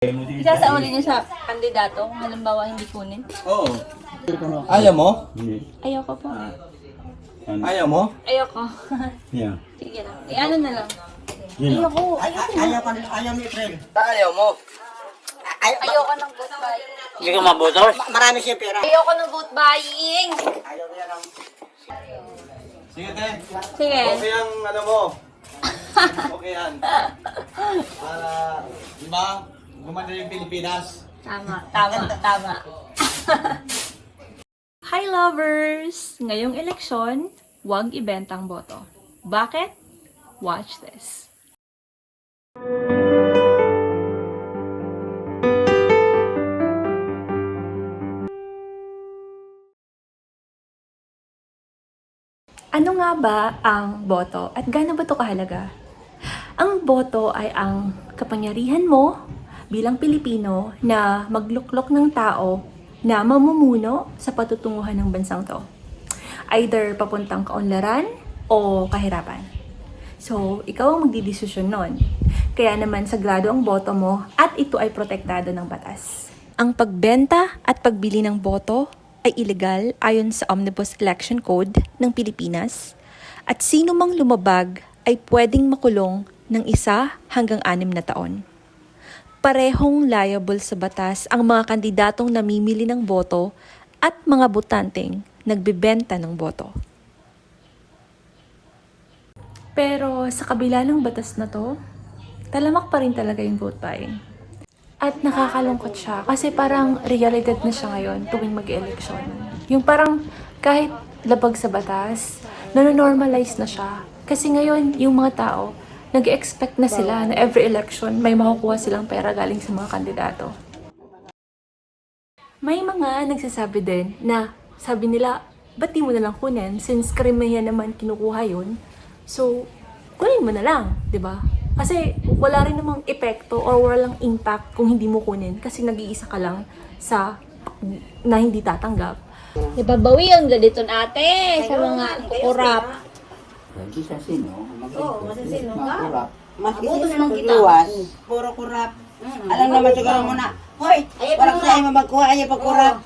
Isasauli niyo sa kandidato, halimbawa hindi kunin? Oo. Ayaw mo? Ayoko po. Ayaw mo? Ayoko. Yeah. Sige lang. Ano na lang. Yeah. Ayaw ni Efren. Ayaw mo. Ayoko ng vote buying. Hindi ka maboto? Marami siya pera. Ayoko ng vote buying. Ayaw niya lang. Sige, te. Sige. Okay ang ano mo. Okay yan. Para, di ba? Gumanda yung Pilipinas. Tama. Hi lovers! Ngayong eleksyon, huwag ibentang boto. Bakit? Watch this. Ano nga ba ang boto at gaano ba ito kahalaga? Ang boto ay ang kapangyarihan mo bilang Pilipino na magluklok ng tao na mamumuno sa patutunguhan ng bansang to. Either papuntang kaunlaran o kahirapan. So, ikaw ang magdidesisyon nun. Kaya naman sagrado ang boto mo at ito ay protektado ng batas. Ang pagbenta at pagbili ng boto ay illegal ayon sa Omnibus Election Code ng Pilipinas at sino mang lumabag ay pwedeng makulong ng 1 hanggang 6 na taon. Parehong liable sa batas ang mga kandidatong namimili ng boto at mga botanteng nagbebenta ng boto. Pero sa kabila ng batas na to, talamak pa rin talaga yung vote buying. At nakakalungkot siya kasi parang realidad na siya ngayon tuwing mag-eleksyon. Yung parang kahit labag sa batas, nanonormalize na siya. Kasi ngayon yung mga tao, nag-expect na sila na every election may makukuha silang pera galing sa mga kandidato. May mga nagsasabi din na sabi nila, ba't di mo na lang kunin since karamihan naman kinukuha yun? So, kunin mo na lang, di ba? Kasi wala rin namang epekto or walang impact kung hindi mo kunin kasi nag-iisa ka lang sa na hindi tatanggap. Ibabawian ganito ate sa mga kurap. Hindi sa sino. Oo, masasino ka. Mas Mabuto naman kita. luwas, puro kurap. Alam naman siguro muna, hoy, parang sa'yo mabagkuha, ayaw pagkurap.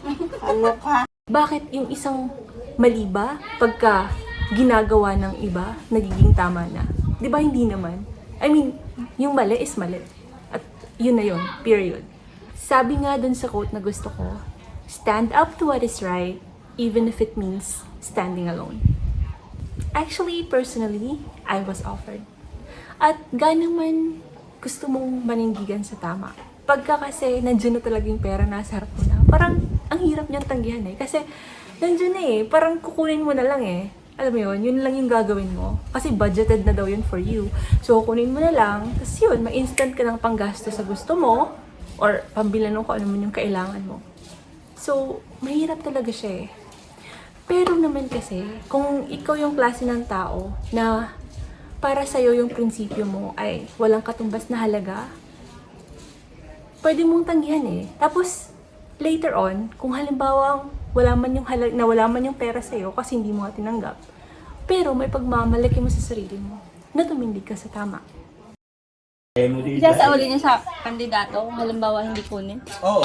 Ano ka? Bakit yung isang mali ba pagka ginagawa ng iba, nagiging tama na? Di ba hindi naman? I mean, yung mali is mali. At yun na yun, period. Sabi nga dun sa quote na gusto ko, stand up to what is right, even if it means standing alone. Actually, personally, I was offered. At gaano man gusto mong manindigan sa tama. Pagka kasi nandiyan na talaga yung pera nasa harap mo na, parang ang hirap niyang tanggihan eh. Kasi nandiyan na eh, parang kukunin mo na lang eh. Alam mo yun lang yung gagawin mo. Kasi budgeted na daw yun for you. So, kunin mo na lang, tapos yun, ma-instant ka ng panggasto sa gusto mo, or pambilan mo kung ano man yung kailangan mo. So, mahirap talaga siya eh. Pero naman kasi, kung ikaw yung klase ng tao na para sa'yo yung prinsipyo mo ay walang katumbas na halaga, pwede mong tanggihan eh. Tapos, later on, kung halimbawa wala man yung pera sa'yo kasi hindi mo nga tinanggap, pero may pagmamalaki mo sa sarili mo na tumindig ka sa tama. Isasauli niyo sa kandidato, halimbawa hindi kunin? Oo.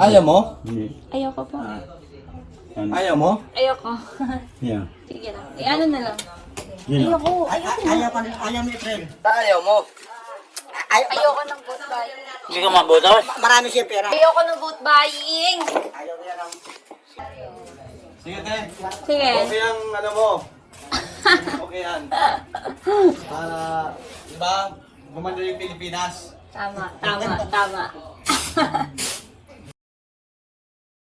Ayaw mo? Ayoko po. Ayaw mo? Ayoko. Yeah. Sige lang. Ano na lang. Yeah. Ayoko. Ayaw ni Efren. Ayaw mo. Ayoko ng vote buying. Hindi ka maboto? Marami siya pera. Ayoko ng vote buying. Ayaw niya lang. Sige, te. Sige. Okay ang ano mo. Okay yan. Para, di ba? Gumanda yung Pilipinas. Tama.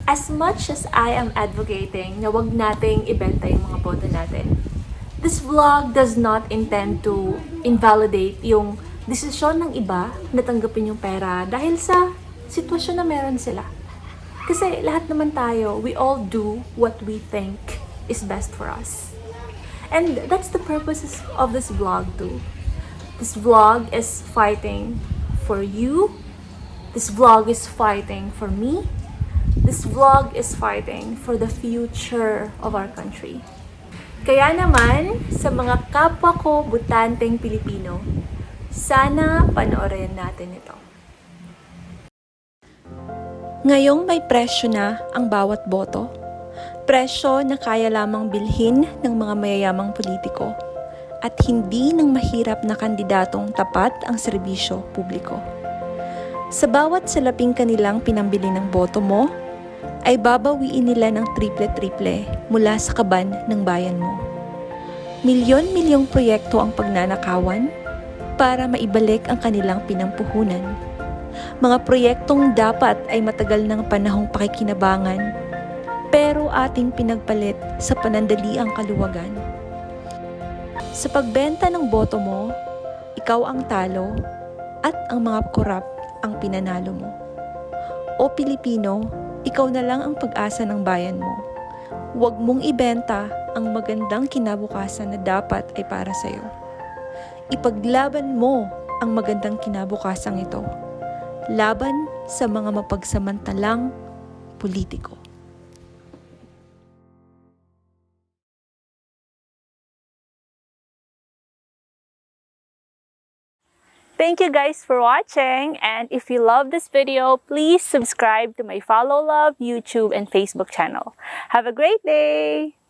As much as I am advocating na wag nating ibenta yung mga boto natin, this vlog does not intend to invalidate yung desisyon ng iba na tanggapin yung pera dahil sa sitwasyon na meron sila. Kasi lahat naman tayo, we all do what we think is best for us. And that's the purpose of this vlog too. This vlog is fighting for you. This vlog is fighting for me. This vlog is fighting for the future of our country. Kaya naman, sa mga kapwa ko butanteng Pilipino, sana panoorin natin ito. Ngayong may presyo na ang bawat boto, presyo na kaya lamang bilhin ng mga mayayamang politiko at hindi ng mahirap na kandidatong tapat ang serbisyo publiko. Sa bawat salaping kanilang pinambili ng boto mo, ay babawiin nila ng triple-triple mula sa kaban ng bayan mo. Milyon-milyong proyekto ang pagnanakawan para maibalik ang kanilang pinampuhunan. Mga proyektong dapat ay matagal ng panahong pakikinabangan, pero ating pinagpalit sa panandaliang kaluwagan. Sa pagbenta ng boto mo, ikaw ang talo at ang mga korap ang pinanalo mo. O Pilipino, ikaw na lang ang pag-asa ng bayan mo. Huwag mong ibenta ang magandang kinabukasan na dapat ay para sa iyo. Ipaglaban mo ang magandang kinabukasang ito. Laban sa mga mapagsamantalang politiko. Thank you guys for watching, and if you love this video, please subscribe to my Follow Love YouTube and Facebook channel. Have a great day!